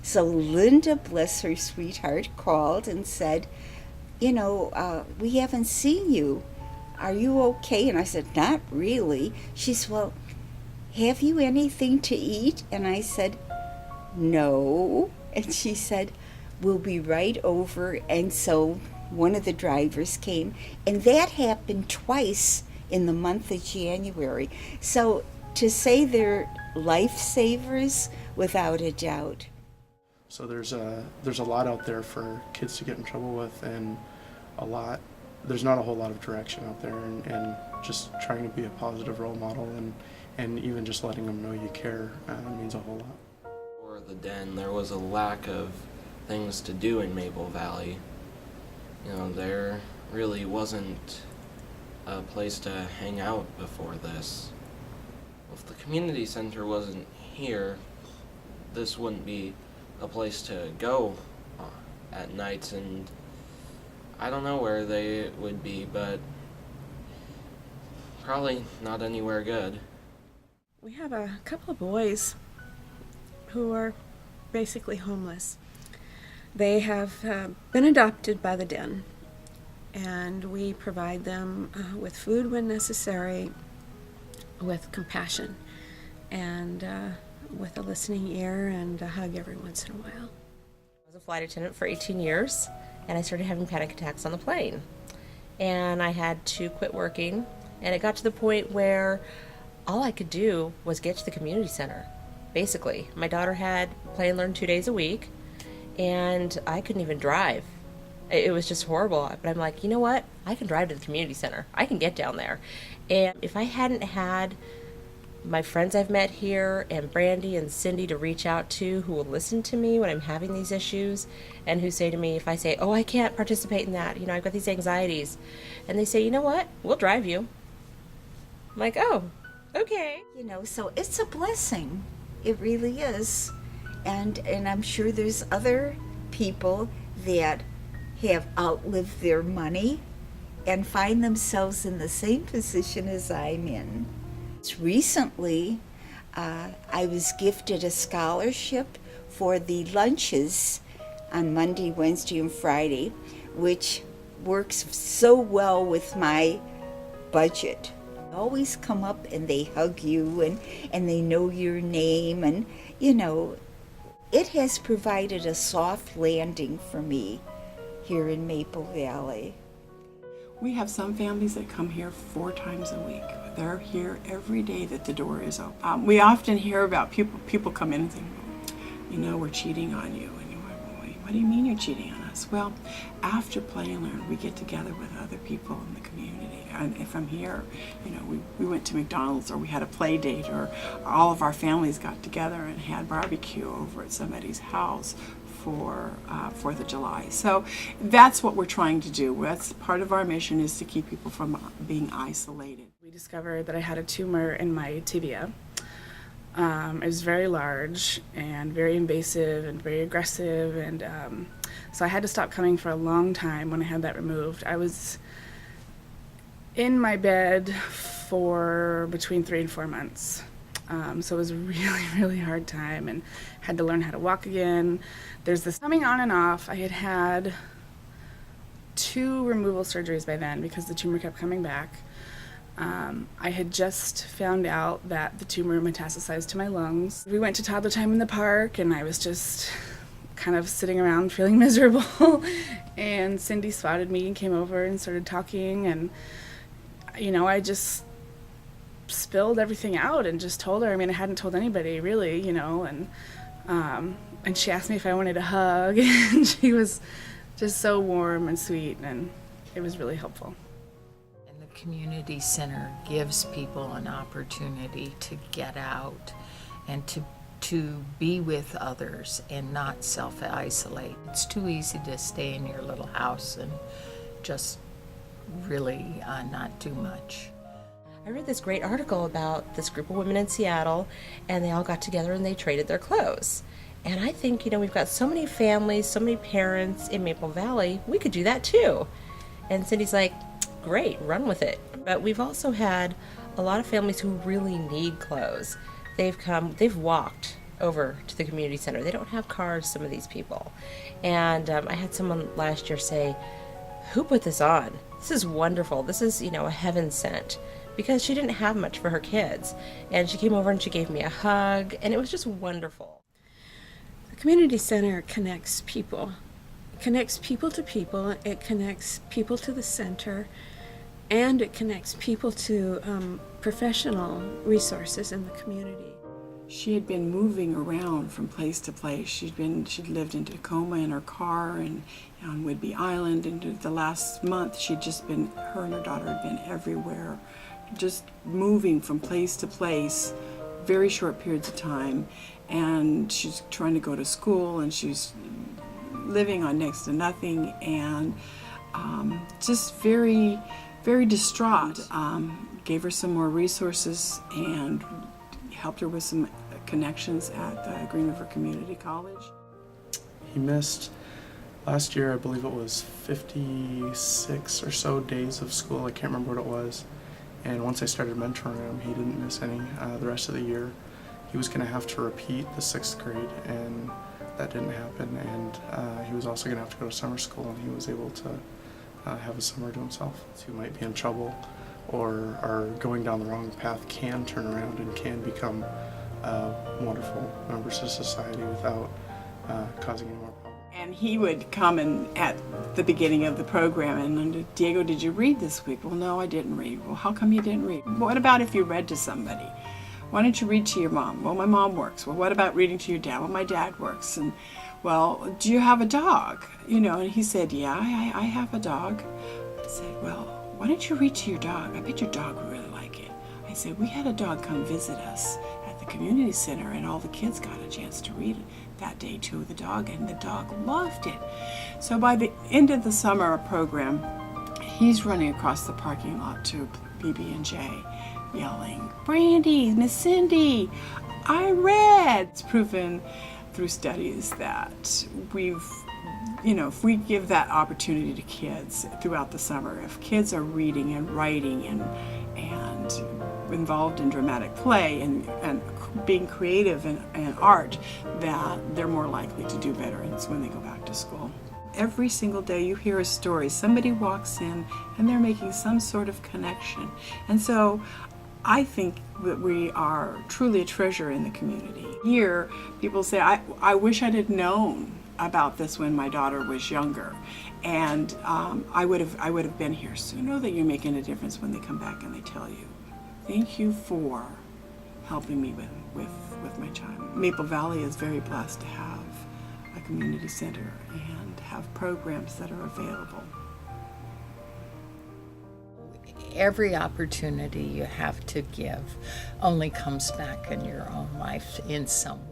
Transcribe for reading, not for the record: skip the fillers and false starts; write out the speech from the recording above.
So Linda, bless her sweetheart, called and said, we haven't seen you. Are you okay? And I said, not really. She said, well, have you anything to eat? And I said, no. And she said, we'll be right over. And so one of the drivers came, and that happened twice in the month of January. So to say they're lifesavers, without a doubt. So there's a lot out there for kids to get in trouble with, and there's not a whole lot of direction out there, and just trying to be a positive role model and even just letting them know you care means a whole lot. For the den, there was a lack of things to do in Maple Valley. There really wasn't a place to hang out before this. If the community center wasn't here, this wouldn't be a place to go at nights, and I don't know where they would be, but probably not anywhere good. We have a couple of boys who are basically homeless. They have been adopted by the den, and we provide them with food when necessary, with compassion, and with a listening ear and a hug every once in a while. I was a flight attendant for 18 years, and I started having panic attacks on the plane. And I had to quit working, and it got to the point where all I could do was get to the community center. Basically, my daughter had play and learn 2 days a week, and I couldn't even drive. It was just horrible. But I'm like, you know what? I can drive to the community center. I can get down there. And if I hadn't had my friends I've met here and Brandy and Cindy to reach out to, who will listen to me when I'm having these issues, and who say to me, if I say, oh, I can't participate in that, I've got these anxieties, and they say, you know what? We'll drive you. I'm like, oh, okay. So it's a blessing. It really is. And I'm sure there's other people that have outlived their money and find themselves in the same position as I'm in. Recently, I was gifted a scholarship for the lunches on Monday, Wednesday, and Friday, which works so well with my budget. They always come up and they hug you and they know your name, and it has provided a soft landing for me here in Maple Valley. We have some families that come here 4 times a week. They're here every day that the door is open. We often hear about people come in and think, we're cheating on you. And you're like, what do you mean you're cheating on us? Well, after Play and Learn, we get together with other people in the community. And if I'm here, we went to McDonald's, or we had a play date, or all of our families got together and had barbecue over at somebody's house for 4th of July. So that's what we're trying to do. That's part of our mission, is to keep people from being isolated. We discovered that I had a tumor in my tibia. It was very large and very invasive and very aggressive, and so I had to stop coming for a long time when I had that removed. I was in my bed for between 3 and 4 months. So it was a really, really hard time, and had to learn how to walk again. There's this coming on and off. I had 2 removal surgeries by then because the tumor kept coming back. I had just found out that the tumor metastasized to my lungs. We went to toddler time in the park, and I was just kind of sitting around feeling miserable. And Cindy spotted me and came over and started talking, and I just spilled everything out and just told her. I hadn't told anybody really, and she asked me if I wanted a hug, and she was just so warm and sweet, and it was really helpful. And the community center gives people an opportunity to get out and to be with others and not self-isolate. It's too easy to stay in your little house and just really not do much. I read this great article about this group of women in Seattle, and they all got together and they traded their clothes. And I think, we've got so many families, so many parents in Maple Valley, we could do that too. And Cindy's like, great, run with it. But we've also had a lot of families who really need clothes. They've walked over to the community center. They don't have cars, some of these people. And I had someone last year say, who put this on? This is wonderful. This is, a heaven sent. Because she didn't have much for her kids. And she came over and she gave me a hug, and it was just wonderful. The community center connects people. It connects people to people. It connects people to the center. And it connects people to professional resources in the community. She had been moving around from place to place. She'd lived in Tacoma in her car and on Whidbey Island, and the last month her and her daughter had been everywhere, just moving from place to place, very short periods of time. And she's trying to go to school, and she's living on next to nothing, and just very, very distraught. Gave her some more resources and helped her with some connections at the Green River Community College. He missed, last year I believe it was 56 or so days of school. I can't remember what it was. And once I started mentoring him, he didn't miss any the rest of the year. He was going to have to repeat the 6th grade, and that didn't happen. And he was also going to have to go to summer school, and he was able to have a summer to himself. Who might be in trouble or are going down the wrong path can turn around and can become wonderful members of society without causing any more problems. And he would come in at the beginning of the program and, Diego, did you read this week? Well, no, I didn't read. Well, how come you didn't read? What about if you read to somebody? Why don't you read to your mom? Well, my mom works. Well, what about reading to your dad? Well, my dad works. And, well, do you have a dog? And he said, yeah, I have a dog. I said, well, why don't you read to your dog? I bet your dog would really like it. I said, we had a dog come visit us at the community center, and all the kids got a chance to read it that day to the dog, and the dog loved it. So by the end of the summer program, he's running across the parking lot to BB&J, yelling, Brandy, Miss Cindy, I read. It's proven through studies that if we give that opportunity to kids throughout the summer, if kids are reading and writing and involved in dramatic play and being creative and art, that they're more likely to do better when they go back to school. Every single day you hear a story. Somebody walks in and they're making some sort of connection. And so I think that we are truly a treasure in the community. Here, people say, I wish I'd have known about this when my daughter was younger, and I would have been here. So know that you're making a difference when they come back and they tell you, thank you for helping me with my child. Maple Valley is very blessed to have a community center and have programs that are available. Every opportunity you have to give only comes back in your own life in some way.